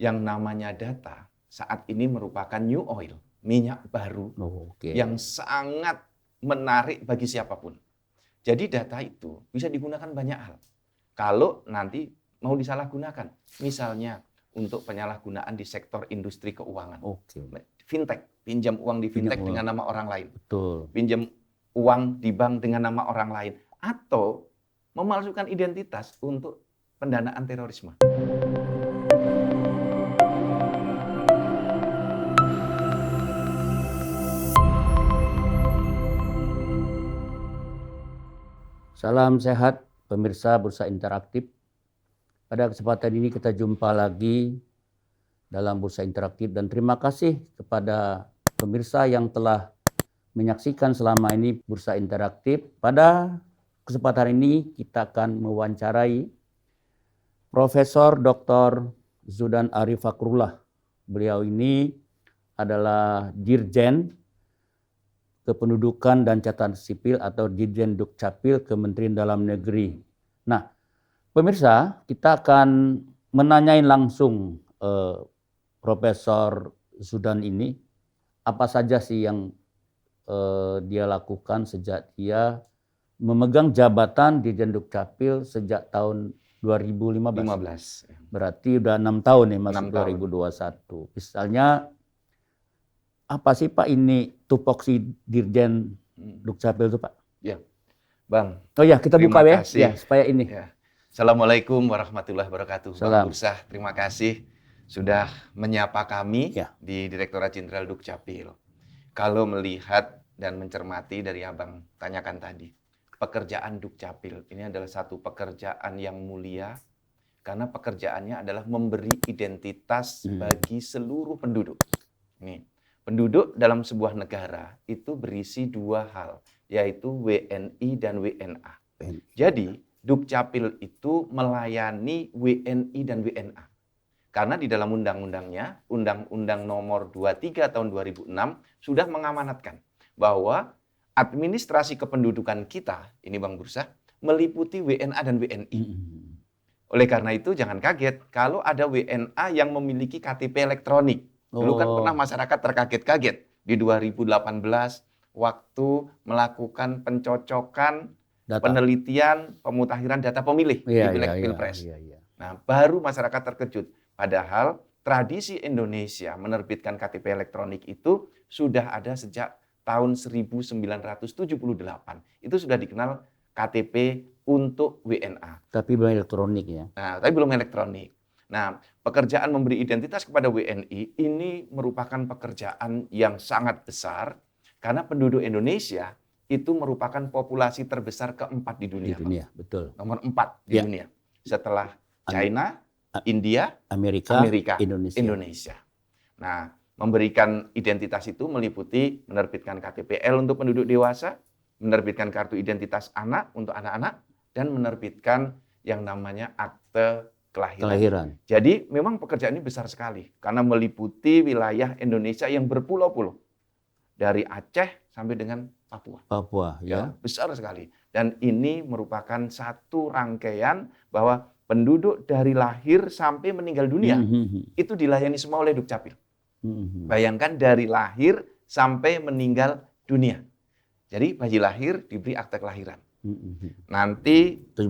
yang namanya data saat ini merupakan new oil, minyak baru yang sangat menarik bagi siapapun. Jadi data itu bisa digunakan banyak hal. Kalau nanti mau disalahgunakan, misalnya untuk penyalahgunaan di sektor industri keuangan. Fintech, pinjam uang di fintech dengan nama orang lain. Betul. Pinjam uang di bank dengan nama orang lain. Atau memalsukan identitas untuk pendanaan terorisme. Salam sehat pemirsa Bursa Interaktif. Pada kesempatan ini kita jumpa lagi dalam Bursa Interaktif dan terima kasih kepada pemirsa yang telah menyaksikan selama ini Bursa Interaktif. Pada kesempatan ini kita akan mewawancarai Profesor Dr. Zudan Arif Fakrullah. Beliau ini adalah Dirjen Kependudukan dan Catatan Sipil atau Dirjen Dukcapil Kementerian Dalam Negeri. Nah, pemirsa, kita akan menanyain langsung Profesor Zudan ini apa saja sih yang dia lakukan sejak dia memegang jabatan Dirjen Dukcapil sejak tahun 2015. Berarti udah 6 tahun nih masuk 2021. Misalnya apa sih Pak ini tupoksi Dirjen Dukcapil itu Pak? Ya, Bang. Oh ya, kita buka ya supaya ini. Ya. Assalamualaikum warahmatullahi wabarakatuh. Bang Bursah, terima kasih sudah menyapa kami di Direktorat Jenderal Dukcapil. Kalau melihat dan mencermati dari Abang tanyakan tadi, pekerjaan Dukcapil ini adalah satu pekerjaan yang mulia karena pekerjaannya adalah memberi identitas bagi seluruh penduduk. Nih. Penduduk dalam sebuah negara itu berisi dua hal, yaitu WNI dan WNA. Jadi, Dukcapil itu melayani WNI dan WNA. Karena di dalam undang-undangnya, Undang-Undang Nomor 23 tahun 2006 sudah mengamanatkan bahwa administrasi kependudukan kita, ini Bang Bursah, meliputi WNA dan WNI. Oleh karena itu, jangan kaget kalau ada WNA yang memiliki KTP elektronik. Dulu kan pernah masyarakat terkaget-kaget di 2018 waktu melakukan pencocokan, penelitian, pemutakhiran data pemilih di Pilpres. Nah, baru masyarakat terkejut. Padahal tradisi Indonesia menerbitkan KTP elektronik itu sudah ada sejak tahun 1978. Itu sudah dikenal KTP untuk WNA. Tapi belum elektronik ya? Nah, tapi belum elektronik. Nah, pekerjaan memberi identitas kepada WNI ini merupakan pekerjaan yang sangat besar karena penduduk Indonesia itu merupakan populasi terbesar keempat di dunia. Di dunia, betul. Nomor 4 di dunia. Setelah China, India, Amerika, Indonesia. Nah, memberikan identitas itu meliputi menerbitkan KTPL untuk penduduk dewasa, menerbitkan kartu identitas anak untuk anak-anak, dan menerbitkan yang namanya akte kelahiran. Jadi memang pekerjaan ini besar sekali karena meliputi wilayah Indonesia yang berpulau-pulau. Dari Aceh sampai dengan Papua. Papua, ya. Besar sekali. Dan ini merupakan satu rangkaian bahwa penduduk dari lahir sampai meninggal dunia itu dilayani semua oleh Dukcapil. Bayangkan dari lahir sampai meninggal dunia. Jadi bayi lahir diberi akte kelahiran. Nanti 17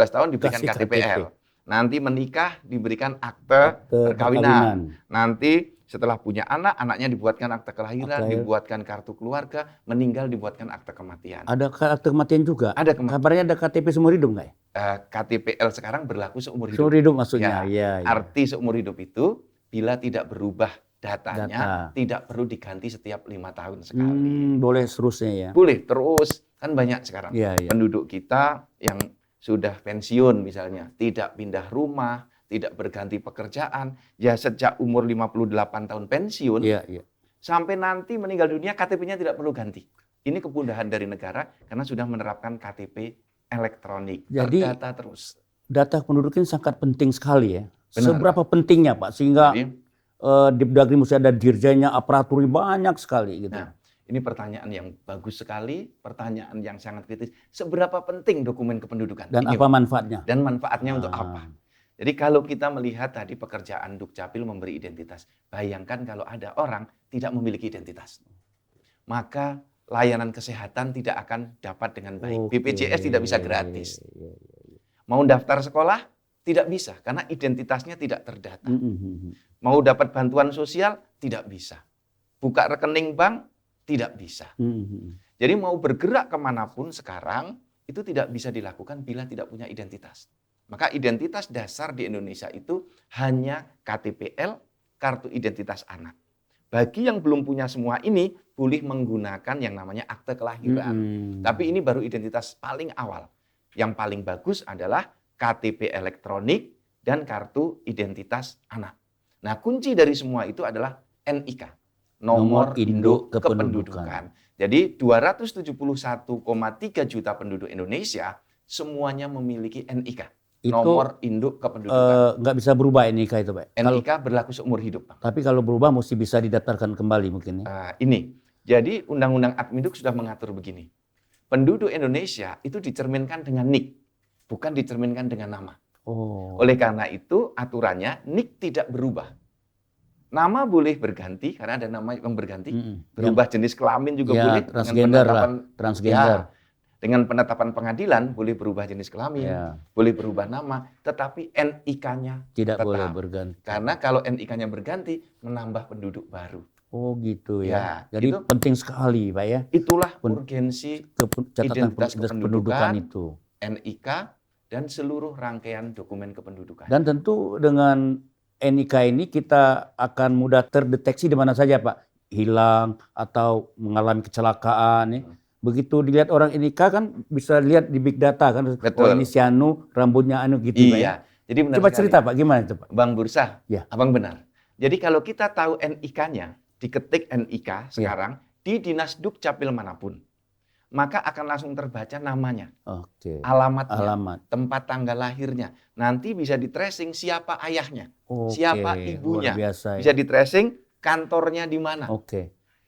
tahun diberikan KTPL. Nanti menikah diberikan akte perkawinan. Nanti setelah punya anak, anaknya dibuatkan akte kelahiran, dibuatkan kartu keluarga, meninggal dibuatkan akte kematian. Ada akte kematian juga? Ada kematian. Kabarnya ada KTP seumur hidup nggak ya? KTPL sekarang berlaku seumur hidup. Seumur hidup maksudnya? Ya. Arti seumur hidup itu bila tidak berubah datanya, tidak perlu diganti setiap 5 tahun sekali. Boleh seterusnya ya? Boleh terus. Kan banyak sekarang penduduk kita yang sudah pensiun misalnya, tidak pindah rumah, tidak berganti pekerjaan, ya sejak umur 58 tahun pensiun, sampai nanti meninggal dunia KTP-nya tidak perlu ganti. Ini kemudahan dari negara karena sudah menerapkan KTP elektronik. Jadi terdata terus. Data penduduk ini sangat penting sekali ya. Benar, seberapa pentingnya Pak sehingga di Dagri mesti ada dirjennya, aparaturnya banyak sekali gitu. Nah, ini pertanyaan yang bagus sekali, pertanyaan yang sangat kritis. Seberapa penting dokumen kependudukan? Dan apa manfaatnya? Dan manfaatnya untuk apa? Jadi kalau kita melihat tadi pekerjaan Dukcapil memberi identitas, bayangkan kalau ada orang tidak memiliki identitas. Maka layanan kesehatan tidak akan dapat dengan baik. BPJS tidak bisa gratis. Mau daftar sekolah, tidak bisa karena identitasnya tidak terdata. Mau dapat bantuan sosial, tidak bisa. Buka rekening bank, tidak bisa. Jadi mau bergerak kemanapun sekarang, itu tidak bisa dilakukan bila tidak punya identitas. Maka identitas dasar di Indonesia itu hanya KTPL, kartu identitas anak. Bagi yang belum punya semua ini, boleh menggunakan yang namanya akte kelahiran. Tapi ini baru identitas paling awal. Yang paling bagus adalah KTP elektronik dan kartu identitas anak. Nah, kunci dari semua itu adalah NIK, nomor induk kependudukan. Jadi 271,3 juta penduduk Indonesia semuanya memiliki NIK. Itu nomor induk kependudukan. Nggak bisa berubah NIK itu, Pak? NIK berlaku seumur hidup, Pak. Tapi kalau berubah mesti bisa didaftarkan kembali mungkin ya? Jadi Undang-Undang Adminduk sudah mengatur begini. Penduduk Indonesia itu dicerminkan dengan NIK, bukan dicerminkan dengan nama. Oleh karena itu aturannya NIK tidak berubah. Nama boleh berganti, karena ada nama yang berganti. Berubah jenis kelamin juga boleh. Transgender. Dengan penetapan pengadilan boleh berubah jenis kelamin, boleh berubah nama, tetapi NIK-nya tidak tetap boleh berganti. Karena kalau NIK-nya berganti, menambah penduduk baru. Oh gitu ya. Jadi itu penting sekali, Pak ya. Itulah urgensi identitas kependudukan itu. NIK dan seluruh rangkaian dokumen kependudukan. Dan tentu dengan NIK ini kita akan mudah terdeteksi di mana saja, Pak. Hilang atau mengalami kecelakaan ya. Begitu dilihat orang NIK kan bisa lihat di big data kan. Betul. Oh ini si Anu, rambutnya Anu gitu. Iya. Jadi benar. Coba cerita Pak, gimana itu Pak? Bang Bursa, ya. Abang benar. Jadi kalau kita tahu NIK-nya, diketik NIK sekarang di Dinas Dukcapil manapun, maka akan langsung terbaca namanya, alamatnya, tempat tanggal lahirnya. Nanti bisa di tracing siapa ayahnya, siapa ibunya. Bisa di tracing kantornya di mana.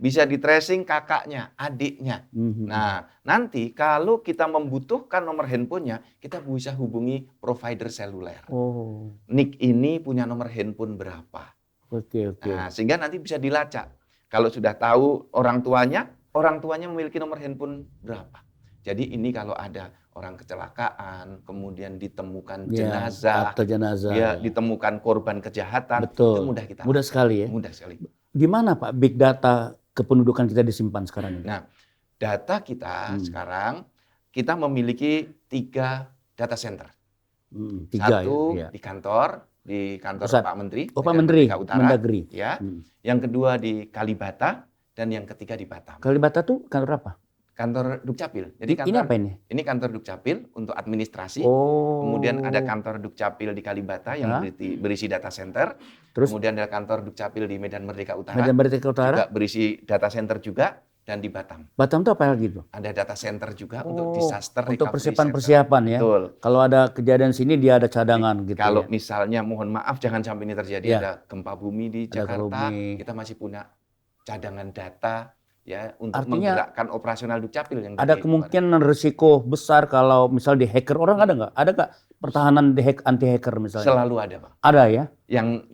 Bisa di tracing kakaknya, adiknya. Nah, nanti kalau kita membutuhkan nomor handphonenya, kita bisa hubungi provider seluler. NIK ini punya nomor handphone berapa. Nah, sehingga nanti bisa dilacak. Kalau sudah tahu orang tuanya memiliki nomor handphone berapa. Jadi ini kalau ada orang kecelakaan, kemudian ditemukan jenazah, ditemukan korban kejahatan, itu mudah kita. Mudah sekali ya. Mudah sekali. Di mana Pak big data kependudukan kita disimpan sekarang ini? Nah, data kita sekarang kita memiliki 3 data center. 3 Satu ya. di kantor Pusat. Pak Menteri. Pak Menteri, Mendagri. Ya. Yang kedua di Kalibata dan yang ketiga di Batam. Kalibata tuh kantor apa? Kantor Dukcapil. Jadi ini apa ini? Ini kantor Dukcapil untuk administrasi. Kemudian ada kantor Dukcapil di Kalibata yang berisi data center. Terus? Kemudian ada kantor Dukcapil di Medan Merdeka Utara. Juga berisi data center juga. Dan di Batam. Batam itu apa lagi tuh? Ada data center juga untuk disaster recovery. Untuk persiapan ya. Betul. Kalau ada kejadian sini dia ada cadangan gitu. Kalau misalnya mohon maaf jangan sampai ini terjadi ada gempa bumi di Jakarta, kita masih punya cadangan data ya untuk menggerakkan operasional Dukcapil yang ada kemungkinan risiko besar kalau misal di hacker orang ada nggak? Ada nggak pertahanan anti hacker misalnya? Selalu ada, Pak. Ada ya.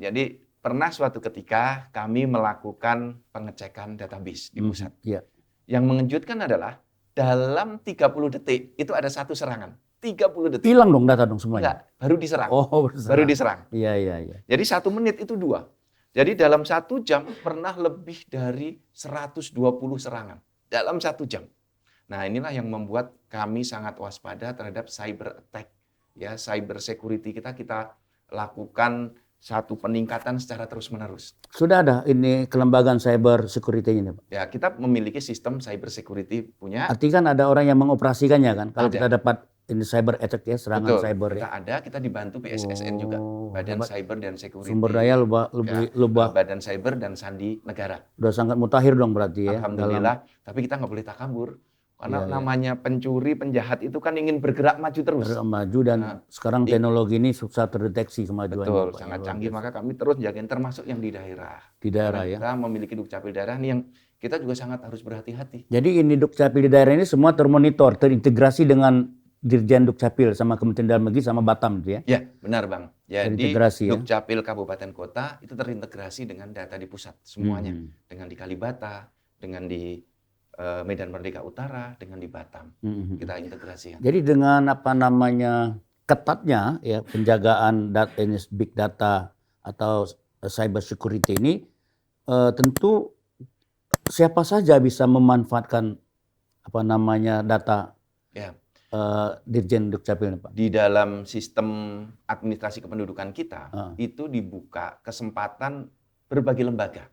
Jadi pernah suatu ketika kami melakukan pengecekan database di pusat. Yang mengejutkan adalah dalam 30 detik itu ada satu serangan. 30 detik. Hilang dong data dong semuanya? Enggak, baru diserang. Baru diserang. Iya. Jadi 1 menit itu 2. Jadi dalam 1 jam pernah lebih dari 120 serangan. Dalam 1 jam. Nah inilah yang membuat kami sangat waspada terhadap cyber attack. Ya, cyber security kita lakukan satu peningkatan secara terus-menerus. Sudah ada ini kelembagaan cyber security ini, Pak? Ya, kita memiliki sistem cyber security punya. Artinya kan ada orang yang mengoperasikannya kan? Kalau kita dapat ini cyber attack ya, serangan cyber ya. Kita dibantu BSSN juga, Badan Cyber dan Security. Sumber daya lebih Badan Cyber dan Sandi Negara. Udah sangat mutakhir dong berarti ya. Alhamdulillah, tapi kita nggak boleh takabur. Karena namanya pencuri, penjahat itu kan ingin bergerak maju terus. Maju dan sekarang teknologi ini susah terdeteksi kemajuannya. Betul, sangat canggih. Maka kami terus jagain termasuk yang di daerah. Di daerah ya. Kita memiliki Dukcapil daerah nih yang kita juga sangat harus berhati-hati. Jadi ini Dukcapil di daerah ini semua termonitor, terintegrasi dengan Dirjen Dukcapil sama Kementerian Dalam Negeri sama Batam gitu ya? Ya, benar Bang. Jadi ya? Dukcapil Kabupaten Kota itu terintegrasi dengan data di pusat semuanya. Dengan di Kalibata, dengan di Medan Merdeka Utara, dengan di Batam. Kita integrasikan. Jadi dengan ketatnya ya penjagaan data big data atau cyber security ini tentu siapa saja bisa memanfaatkan data Dirjen Dukcapil, Pak. Di dalam sistem administrasi kependudukan kita itu dibuka kesempatan berbagai lembaga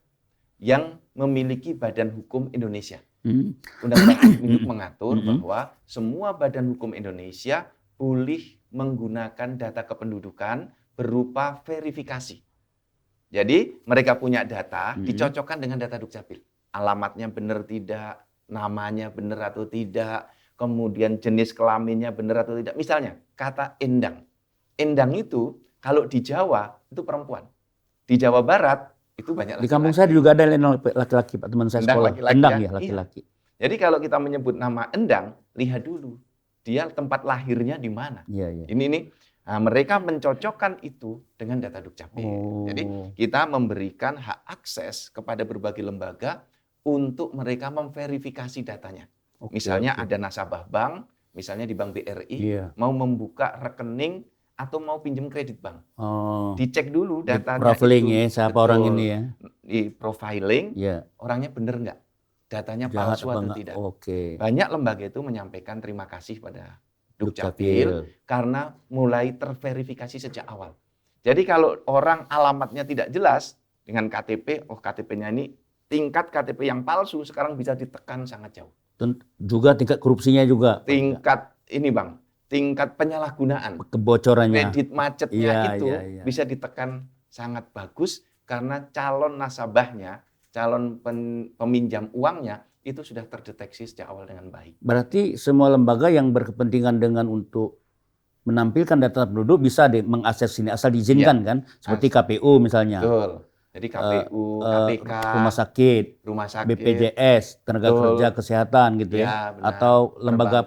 yang memiliki badan hukum Indonesia. Undang-Undang Adminuk mengatur bahwa semua badan hukum Indonesia boleh menggunakan data kependudukan berupa verifikasi. Jadi mereka punya data, dicocokkan dengan data Dukcapil. Alamatnya benar tidak, namanya benar atau tidak, kemudian jenis kelaminnya benar atau tidak. Misalnya kata endang. Endang itu kalau di Jawa itu perempuan. Di Jawa Barat itu banyak laki-laki. Di kampung saya juga ada laki-laki, Pak, teman saya sekolah. Endang ya, laki-laki. Jadi kalau kita menyebut nama endang, lihat dulu dia tempat lahirnya di mana. Ini mereka mencocokkan itu dengan data Dukcapil. Jadi kita memberikan hak akses kepada berbagai lembaga untuk mereka memverifikasi datanya. Misalnya ada nasabah bank, misalnya di Bank BRI, mau membuka rekening atau mau pinjam kredit bank. Dicek dulu datanya. Profiling ya, siapa orang ini ya. Di profiling, orangnya benar nggak? Datanya palsu atau tidak. Banyak lembaga itu menyampaikan terima kasih pada Dukcapil karena mulai terverifikasi sejak awal. Jadi kalau orang alamatnya tidak jelas dengan KTP, KTP-nya ini tingkat KTP yang palsu sekarang bisa ditekan sangat jauh. Juga tingkat korupsinya juga. Tingkat ini Bang, tingkat penyalahgunaan, kebocorannya, kredit macetnya bisa ditekan sangat bagus karena calon nasabahnya, calon peminjam uangnya itu sudah terdeteksi sejak awal dengan baik. Berarti semua lembaga yang berkepentingan dengan untuk menampilkan data penduduk bisa mengakses ini asal diizinkan kan? Seperti KPU misalnya. Betul. Jadi KPU, KPK, rumah sakit, BPJS, tenaga kerja, kesehatan gitu ya, atau lembaga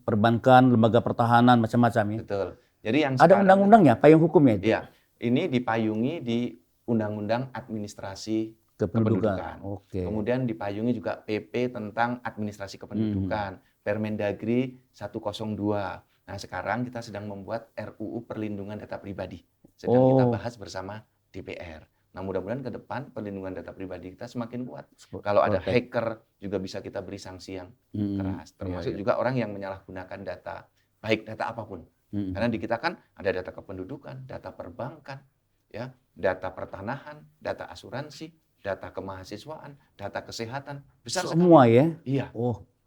perbankan, lembaga pertahanan macam-macam ya. Betul. Jadi yang ada undang-undangnya, payung hukumnya itu. Iya. Ini dipayungi di Undang-Undang Administrasi Kependudukan. Kemudian dipayungi juga PP tentang Administrasi Kependudukan, Permendagri 102. Nah, sekarang kita sedang membuat RUU Perlindungan Data Pribadi. Sedang kita bahas bersama DPR. Nah, mudah-mudahan ke depan perlindungan data pribadi kita semakin kuat. Kalau ada hacker juga bisa kita beri sanksi yang keras. Termasuk juga orang yang menyalahgunakan data, baik data apapun. Karena di kita kan ada data kependudukan, data perbankan, ya, data pertanahan, data asuransi, data kemahasiswaan, data kesehatan. Besar semua sekali. Ya? Iya.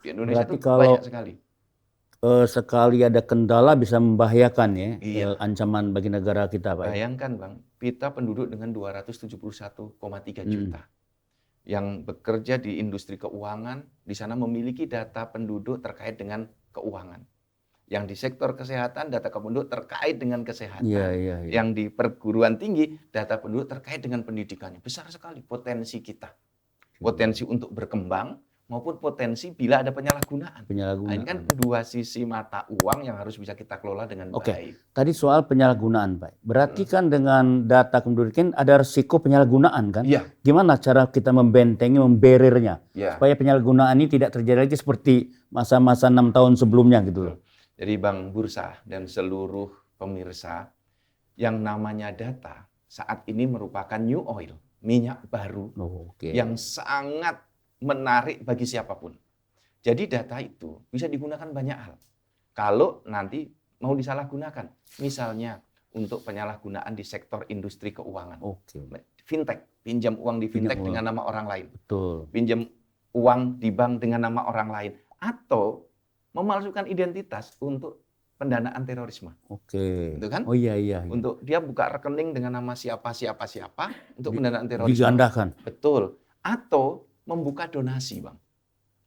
Di Indonesia itu banyak sekali. Sekali ada kendala bisa membahayakan ya, ancaman bagi negara kita, Pak. Bayangkan Bang, kita penduduk dengan 271,3 juta yang bekerja di industri keuangan, di sana memiliki data penduduk terkait dengan keuangan. Yang di sektor kesehatan, data penduduk terkait dengan kesehatan. Yang di perguruan tinggi, data penduduk terkait dengan pendidikannya. Besar sekali potensi kita. Potensi untuk berkembang, maupun potensi bila ada penyalahgunaan. Nah, ini kan dua sisi mata uang yang harus bisa kita kelola dengan baik. Tadi soal penyalahgunaan, Pak. Berarti kan dengan data kependudukan ada risiko penyalahgunaan kan? Iya. Gimana cara kita membentengi, membarriernya supaya penyalahgunaan ini tidak terjadi lagi seperti masa-masa 6 tahun sebelumnya gitu. Jadi Bang Bursa dan seluruh pemirsa, yang namanya data saat ini merupakan new oil, minyak baru yang sangat menarik bagi siapapun. Jadi data itu bisa digunakan banyak hal. Kalau nanti mau disalahgunakan, misalnya untuk penyalahgunaan di sektor industri keuangan. Fintech, pinjam uang di fintech dengan nama orang lain. Pinjam uang di bank dengan nama orang lain. Atau memalsukan identitas untuk pendanaan terorisme. Itu kan? Untuk dia buka rekening dengan nama siapa untuk pendanaan terorisme. Digandakan. Betul. Atau membuka donasi, Bang.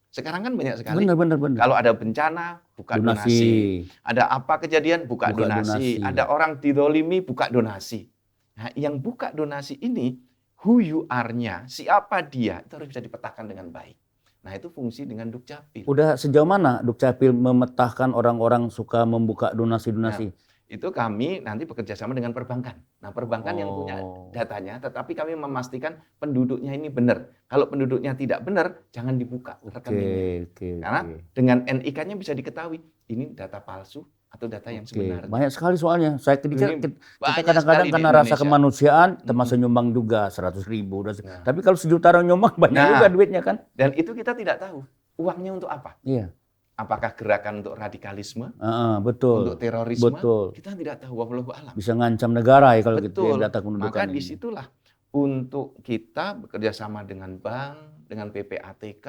Sekarang kan banyak sekali. Benar. Kalau ada bencana, buka donasi. Ada apa kejadian, buka donasi. Ada orang didolimi, buka donasi. Nah, yang buka donasi ini, who you are-nya, siapa dia, itu harus bisa dipetakan dengan baik. Nah itu fungsi dengan Dukcapil. Udah sejauh mana Dukcapil memetakan orang-orang suka membuka donasi-donasi? Nah, itu kami nanti bekerja sama dengan perbankan. Nah perbankan yang punya Oh. datanya, tetapi kami memastikan penduduknya ini benar. Kalau penduduknya tidak benar, jangan dibuka rekeningnya. Karena dengan NIK-nya bisa diketahui, ini data palsu atau data yang sebenarnya. Banyak sekali soalnya. Kita Banyak kadang-kadang sekali karena di rasa Indonesia. kemanusiaan termasuk nyumbang juga 100.000. Tapi kalau 1 juta orang nyumbang banyak juga duitnya kan. Dan itu kita tidak tahu uangnya untuk apa. Iya. Apakah gerakan untuk radikalisme, betul. untuk terorisme, betul. kita tidak tahu. Wallahu a'lam. Bisa ngancam negara ya kalau betul. data kependudukan Maka ini. disitulah untuk kita bekerja sama dengan bank, dengan PPATK,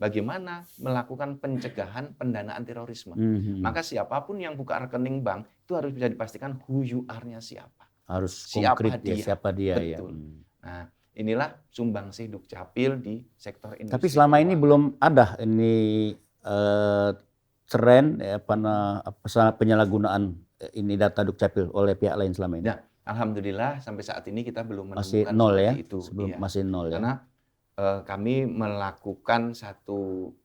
bagaimana melakukan pencegahan pendanaan terorisme. Maka siapapun yang buka rekening bank itu harus bisa dipastikan who you are-nya siapa. Harus siapa konkret dia. Ya, siapa dia. Betul. Nah, inilah sumbangsih Dukcapil di sektor industri. Tapi selama ini belum ada ini tren penyalahgunaan ini data Dukcapil oleh pihak lain selama ini. Ya, alhamdulillah sampai saat ini kita belum menemukan masih nol ya. itu. Masih nol ya. Karena kami melakukan satu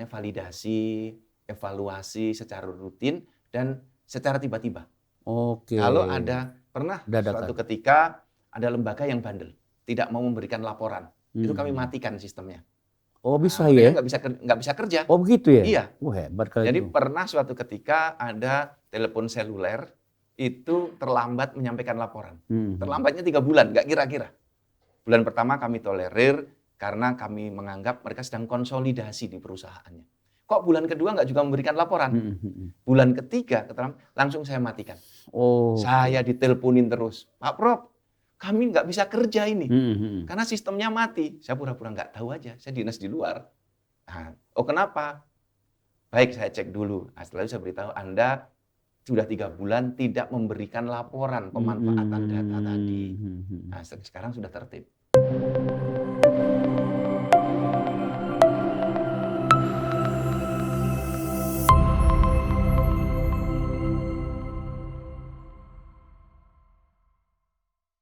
validasi, evaluasi secara rutin dan secara tiba-tiba. Kalau pernah suatu ketika ada lembaga yang bandel, tidak mau memberikan laporan, itu kami matikan sistemnya. Bisa ya? Nggak bisa kerja. Begitu ya? Iya. Hebat kali. Jadi pernah suatu ketika ada telepon seluler itu terlambat menyampaikan laporan. Terlambatnya 3 bulan, nggak kira-kira. Bulan pertama kami tolerir karena kami menganggap mereka sedang konsolidasi di perusahaannya. Kok bulan kedua nggak juga memberikan laporan? Bulan ketiga langsung saya matikan. Saya diteleponin terus, Pak Prof, kami nggak bisa kerja ini karena sistemnya mati. Saya pura-pura nggak tahu aja, saya dinas di luar. Nah, kenapa? Baik, saya cek dulu. Setelah itu saya beritahu, Anda sudah 3 bulan tidak memberikan laporan pemanfaatan data tadi. Nah, sekarang sudah tertib.